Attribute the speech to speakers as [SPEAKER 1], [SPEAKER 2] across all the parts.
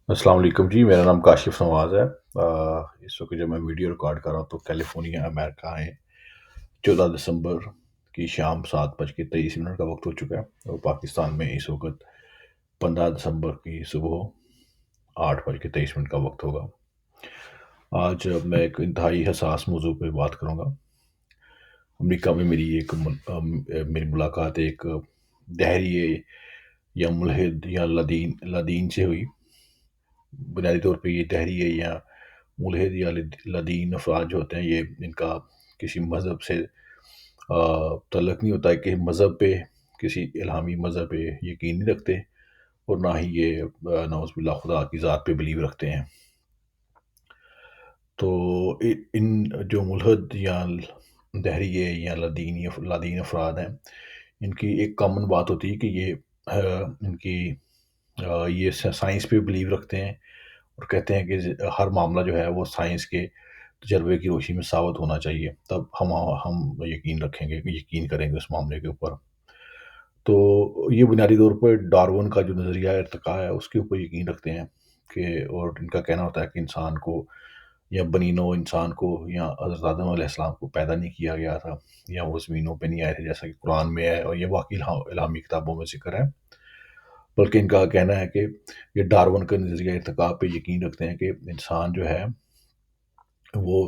[SPEAKER 1] السلام علیکم جی، میرا نام کاشف نواز ہے۔ اس وقت جب میں ویڈیو ریکارڈ کر رہا ہوں تو کیلیفورنیا امریکہ ہے۔ 14 دسمبر کی شام 7:23 کا وقت ہو چکا ہے اور پاکستان میں اس وقت 15 دسمبر کی صبح 8:23 کا وقت ہوگا۔ آج میں ایک انتہائی حساس موضوع پہ بات کروں گا۔ امریکہ میں میری ملاقات ایک دہریے یا ملحد یا لدین سے ہوئی۔ بنیادی طور پہ یہ دہریے یا ملحد یا لدین افراد جو ہوتے ہیں، یہ ان کا کسی مذہب سے تعلق نہیں ہوتا ہے، کہ مذہب پہ کسی الہامی مذہب پہ یقین نہیں رکھتے، اور نہ ہی یہ نعوذ باللہ خدا کی ذات پہ بلیو رکھتے ہیں۔ تو ان جو ملحد یا دہریے یا لدین افراد ہیں، ان کی ایک کامن بات ہوتی ہے کہ ان کی یہ سائنس پہ بلیو رکھتے ہیں، اور کہتے ہیں کہ ہر معاملہ جو ہے وہ سائنس کے تجربے کی روشنی میں ثابت ہونا چاہیے، تب ہم یقین کریں گے اس معاملے کے اوپر۔ تو یہ بنیادی طور پر ڈارون کا جو نظریہ ارتقاء ہے اس کے اوپر یقین رکھتے ہیں، کہ اور ان کا کہنا ہوتا ہے کہ انسان کو یا بنی نوع انسان کو یا حضرت آدم علیہ السلام کو پیدا نہیں کیا گیا تھا، یا وہ زمینوں پہ نہیں آئے تھے جیسا کہ قرآن میں ہے، اور یہ واقعی الہامی کتابوں میں ذکر ہے۔ بلکہ ان کا کہنا ہے کہ یہ ڈارون کا نظریہ ارتقاء پہ یقین رکھتے ہیں کہ انسان جو ہے وہ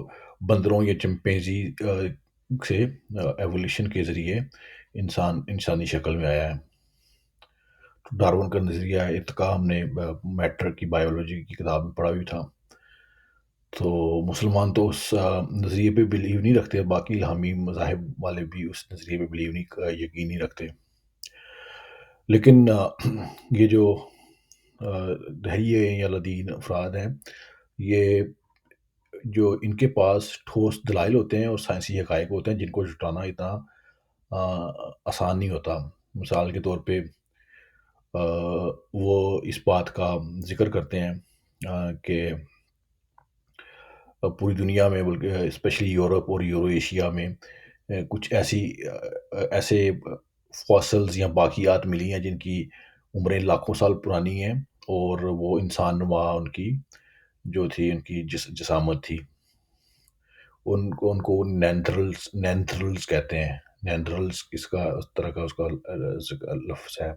[SPEAKER 1] بندروں یا چمپینزی سے ایولیوشن کے ذریعے انسانی شکل میں آیا ہے۔ تو ڈارون کا نظریہ ارتقاء ہم نے میٹر کی بایولوجی کی کتاب میں پڑھا بھی تھا۔ تو مسلمان تو اس نظریے پہ بلیو نہیں رکھتے، باقی الہامی مذاہب والے بھی اس نظریے پہ یقین نہیں رکھتے۔ لیکن یہ جو دہریے یا لدین افراد ہیں، یہ جو ان کے پاس ٹھوس دلائل ہوتے ہیں اور سائنسی حقائق ہوتے ہیں، جن کو جٹانا اتنا آسان نہیں ہوتا۔ مثال کے طور پہ وہ اس بات کا ذکر کرتے ہیں کہ پوری دنیا میں، بلکہ اسپیشلی یورپ اور یورو ایشیا میں کچھ ایسے فاسلز یا باقیات ملی ہیں جن کی عمریں لاکھوں سال پرانی ہیں، اور وہ انسان نما ان کی جو تھی، ان کی جسامت تھی، ان کو نینتھرلز کہتے ہیں۔ نینتھرلز اس کا اس طرح کا اس کا لفظ ہے۔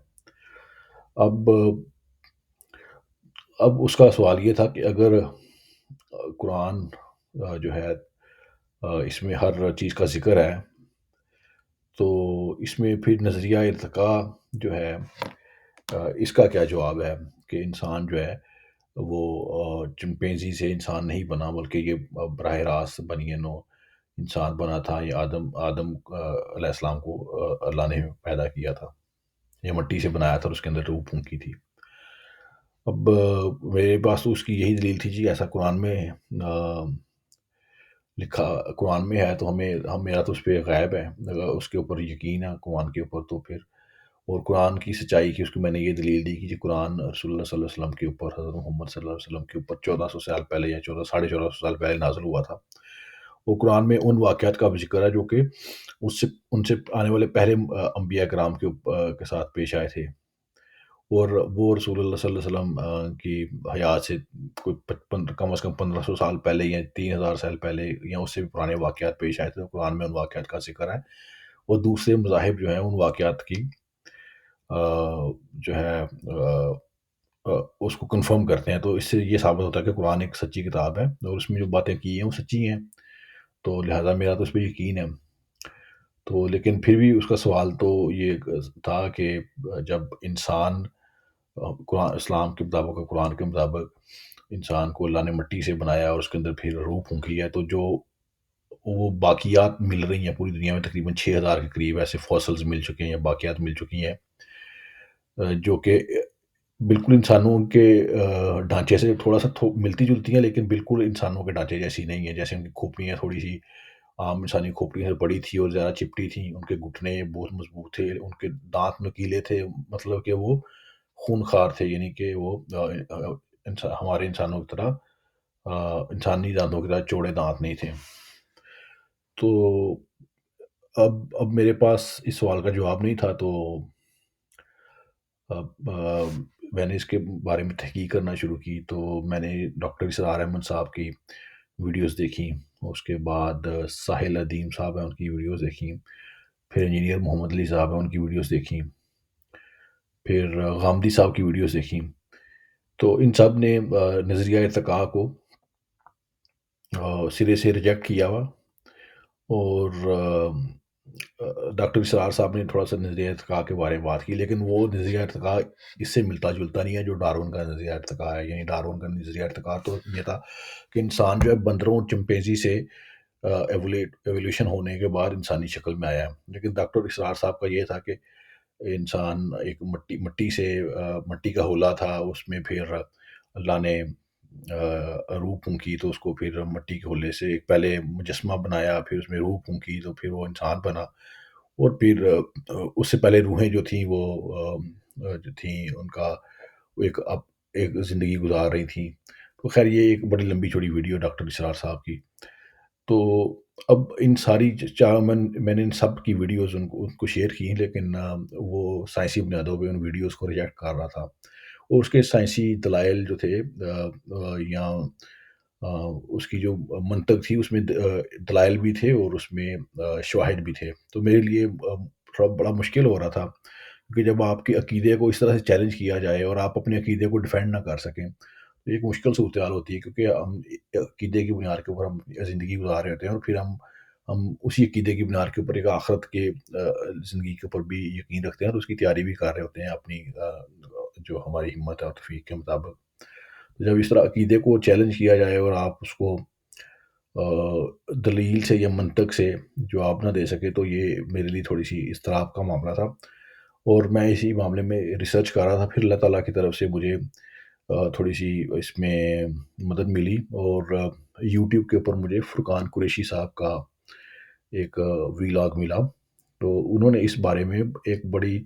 [SPEAKER 1] اب اب اس کا سوال یہ تھا کہ اگر قرآن جو ہے اس میں ہر چیز کا ذکر ہے، تو اس میں پھر نظریہ ارتقاء جو ہے اس کا کیا جواب ہے، کہ انسان جو ہے وہ چمپینزی سے انسان نہیں بنا، بلکہ یہ براہ راست بنی نوع انسان بنا تھا، یہ آدم علیہ السلام کو اللہ نے پیدا کیا تھا، یہ مٹی سے بنایا تھا اور اس کے اندر روح پھونکی تھی۔ اب میرے پاس تو اس کی یہی دلیل تھی جی، ایسا قرآن میں لکھا قرآن میں ہے، تو میرا تو اس پہ غائب ہے، اس کے اوپر یقین ہے قرآن کے اوپر، تو پھر اور قرآن کی سچائی کی اس کو میں نے یہ دلیل دی کہ جی قرآن رسول اللہ صلی اللہ علیہ وسلم کے اوپر، حضرت محمد صلی اللہ علیہ وسلم کے اوپر 1400 سال پہلے یا 1450 سال پہلے نازل ہوا تھا۔ وہ قرآن میں ان واقعات کا بھی ذکر ہے جو کہ ان سے آنے والے پہلے انبیاء کرام کے ساتھ پیش آئے تھے، اور وہ رسول اللہ صلی اللہ علیہ وسلم کی حیات سے کوئی کم از کم 1500 سال پہلے یا 3000 سال پہلے یا اس سے بھی پرانے واقعات پیش آئے تھے، تو قرآن میں ان واقعات کا ذکر ہے، اور دوسرے مذاہب جو ہیں ان واقعات کی جو ہے اس کو کنفرم کرتے ہیں۔ تو اس سے یہ ثابت ہوتا ہے کہ قرآن ایک سچی کتاب ہے، اور اس میں جو باتیں کی ہیں وہ سچی ہیں، تو لہٰذا میرا تو اس پہ یقین ہے۔ تو لیکن پھر بھی اس کا سوال تو یہ تھا کہ جب انسان قرآن اسلام کے مطابق، قرآن کے مطابق انسان کو اللہ نے مٹی سے بنایا اور اس کے اندر پھر روح پھونکی ہے، تو جو وہ باقیات مل رہی ہیں پوری دنیا میں، تقریباً 6000 کے قریب ایسے فاسلز مل چکے ہیں یا باقیات مل چکی ہیں، جو کہ بالکل انسانوں کے ڈھانچے سے تھوڑا سا ملتی جلتی ہیں، لیکن بالکل انسانوں کے ڈھانچے جیسی نہیں ہے۔ جیسے ان کی کھوپڑیاں تھوڑی سی عام انسانی کھوپڑیوں سے بڑی تھی اور زیادہ چپٹی تھیں، ان کے گھٹنے بہت مضبوط تھے، ان کے دانت نکیلے تھے، مطلب کہ وہ خونخوار تھے، یعنی کہ وہ ہمارے انسانوں کی طرح انسانی دانتوں کی طرح چوڑے دانت نہیں تھے۔ تو اب میرے پاس اس سوال کا جواب نہیں تھا، تو اب میں نے اس کے بارے میں تحقیق کرنا شروع کی، تو میں نے ڈاکٹر اسرار احمد صاحب کی ویڈیوز دیکھیں، اس کے بعد ساحل ندیم صاحب ہیں ان کی ویڈیوز دیکھیں، پھر انجینئر محمد علی صاحب ہیں ان کی ویڈیوز دیکھیں، پھر غامدی صاحب کی ویڈیوز دیکھیں۔ تو ان سب نے نظریہ ارتقاء کو سرے سے ریجیکٹ کیا ہوا، اور ڈاکٹر اسرار صاحب نے تھوڑا سا نظریہ ارتقاء کے بارے میں بات کی، لیکن وہ نظریہ ارتقاء اس سے ملتا جلتا نہیں ہے جو ڈارون کا نظریہ ارتقاء ہے۔ یعنی ڈارون کا نظریہ ارتقاء تو یہ تھا کہ انسان جو ہے بندروں چمپینزی سے ایولیوشن ہونے کے بعد انسانی شکل میں آیا ہے، لیکن ڈاکٹر اسرار صاحب کا یہ تھا کہ انسان ایک مٹی سے مٹی کا ہولا تھا، اس میں پھر اللہ نے روح پھونکی، تو اس کو پھر مٹی کے ہولے سے ایک پہلے مجسمہ بنایا، پھر اس میں روح پھونکی تو پھر وہ انسان بنا، اور پھر اس سے پہلے روحیں جو تھیں وہ جو تھیں ان کا وہ ایک زندگی گزار رہی تھیں۔ تو خیر یہ ایک بڑی لمبی چوڑی ویڈیو ڈاکٹر اسرار صاحب کی۔ تو اب ان ساری میں نے ان سب کی ویڈیوز ان کو شیئر کی، لیکن وہ سائنسی بنیادوں پہ ان ویڈیوز کو ریجیکٹ کر رہا تھا، اور اس کے سائنسی دلائل جو تھے یا اس کی جو منطق تھی اس میں دلائل بھی تھے اور اس میں شواہد بھی تھے، تو میرے لیے تھوڑا بڑا مشکل ہو رہا تھا، کیونکہ جب آپ کے عقیدے کو اس طرح سے چیلنج کیا جائے اور آپ اپنے عقیدے کو ڈیفینڈ نہ کر سکیں، تو ایک مشکل صورتحال ہوتی ہے، کیونکہ ہم عقیدے کی بنیاد کے اوپر ہم زندگی گزار رہے ہوتے ہیں، اور پھر ہم اسی عقیدے کی بنیاد کے اوپر ایک آخرت کے زندگی کے اوپر بھی یقین رکھتے ہیں اور اس کی تیاری بھی کر رہے ہوتے ہیں اپنی جو ہماری ہمت ہے اور توفیق کے مطابق۔ جب اس طرح عقیدے کو چیلنج کیا جائے اور آپ اس کو دلیل سے یا منطق سے جواب نہ دے سکے، تو یہ میرے لیے تھوڑی سی اضطراب کا معاملہ تھا، اور میں اسی معاملے میں ریسرچ کر رہا تھا۔ پھر اللہ تعالیٰ کی طرف سے مجھے تھوڑی سی اس میں مدد ملی، اور یوٹیوب کے اوپر مجھے فرقان قریشی صاحب کا ایک ویلاگ ملا، تو انہوں نے اس بارے میں ایک بڑی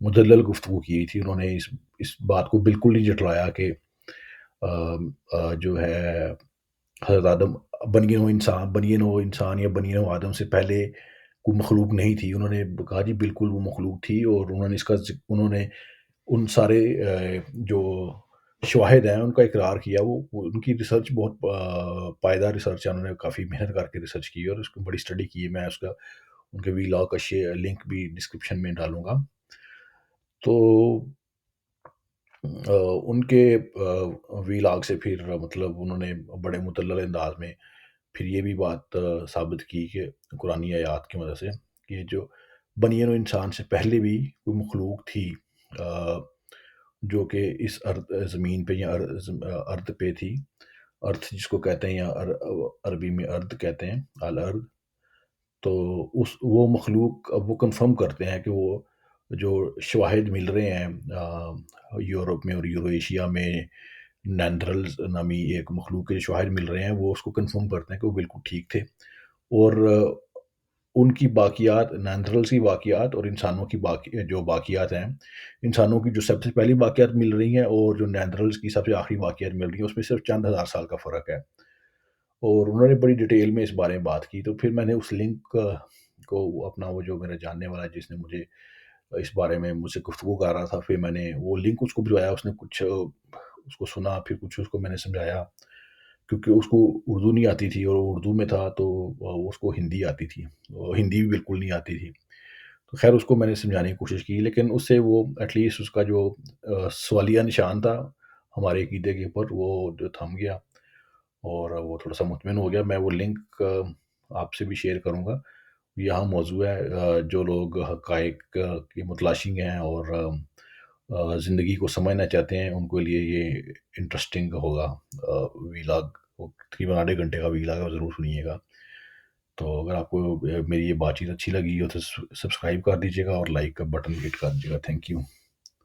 [SPEAKER 1] مدلل گفتگو کی تھی۔ انہوں نے اس بات کو بالکل نہیں جھٹلایا کہ جو ہے حضرت آدم بنی نوع انسان یا بنی نوع آدم سے پہلے کوئی مخلوق نہیں تھی۔ انہوں نے کہا جی بالکل وہ مخلوق تھی، اور انہوں نے ان سارے جو شواہد ہیں ان کا اقرار کیا۔ وہ ان کی ریسرچ بہت پائیدار ریسرچ ہے، انہوں نے کافی محنت کر کے ریسرچ کی اور اس کو بڑی اسٹڈی کی ہے۔ میں ان کے ویلاگ کا لنک بھی ڈسکرپشن میں ڈالوں گا۔ تو ان کے ویلاگ سے پھر مطلب انہوں نے بڑے مدلل انداز میں پھر یہ بھی بات ثابت کی کہ قرآنی آیات کی مدد سے کہ جو بنی نوع انسان سے پہلے بھی کوئی مخلوق تھی جو کہ اس زمین پہ یا ارض پہ تھی، ارتھ جس کو کہتے ہیں یا عربی میں ارض کہتے ہیں، الارض۔ تو وہ مخلوق اب وہ کنفرم کرتے ہیں کہ وہ جو شواہد مل رہے ہیں یورپ میں اور یورو ایشیا میں نیندرلز نامی ایک مخلوق کے جو شواہد مل رہے ہیں، وہ اس کو کنفرم کرتے ہیں کہ وہ بالکل ٹھیک تھے، اور ان کی باقیات، نیندرلز کی باقیات اور انسانوں کی جو باقیات ہیں، انسانوں کی جو سب سے پہلی باقیات مل رہی ہیں اور جو نیندرلز کی سب سے آخری باقیات مل رہی ہیں، اس میں صرف چند ہزار سال کا فرق ہے، اور انہوں نے بڑی ڈیٹیل میں اس بارے میں بات کی۔ تو پھر میں نے اس لنک کو اپنا وہ جو میرا جاننے والا جس نے مجھے اس بارے میں مجھ سے گفتگو کر رہا تھا، پھر میں نے وہ لنک اس کو بھجوایا، اس نے کچھ اس کو سنا، پھر کچھ اس کو میں نے سمجھایا، کیونکہ اس کو اردو نہیں آتی تھی اور وہ اردو میں تھا، تو اس کو ہندی آتی تھی، ہندی بھی بالکل نہیں آتی تھی۔ تو خیر اس کو میں نے سمجھانے کی کوشش کی، لیکن اس سے وہ ایٹ لیسٹ اس کا جو سوالیہ نشان تھا ہمارے عقیدے کے اوپر وہ جو تھم گیا، اور وہ تھوڑا سا مطمئن ہو گیا۔ میں وہ لنک آپ سے بھی شیئر کروں گا۔ یہاں موضوع ہے جو لوگ حقائق کی متلاشی ہیں اور زندگی کو سمجھنا چاہتے ہیں، ان کے لیے یہ انٹرسٹنگ ہوگا ویلاگ، تقریباً آدھے گھنٹے کا ویلاگ ہے، ضرور سنیے گا۔ تو اگر آپ کو میری یہ بات چیت اچھی لگی ہو تو سبسکرائب کر دیجیے گا اور لائک کا بٹن ہٹ کر دیجیے گا۔ Thank you.